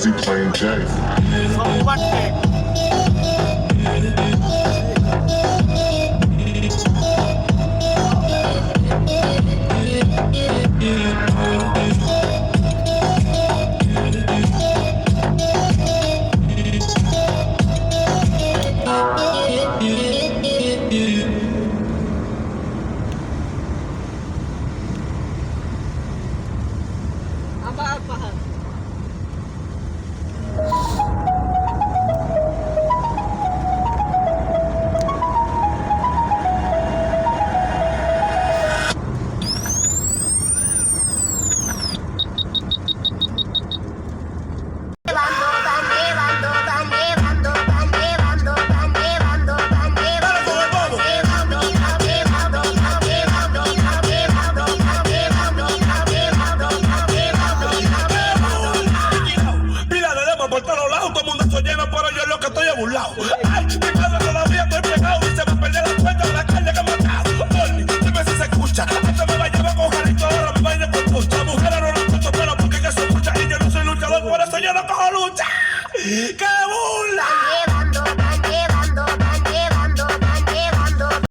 busy playing Jay. Md.Farhan. Por todos lados, todo el mundo se llena, pero yo es lo que estoy burlado. Ay, mi padre todavía estoy pegado y se va a perder la cuenta de la carne que he matado. Oli, dime si se escucha. Antes me la lleva con jarito, ahora me baila con pucha. Mujer no la escucho, pero porque que se escucha y yo no soy luchador, por eso yo no cojo lucha. ¿Qué?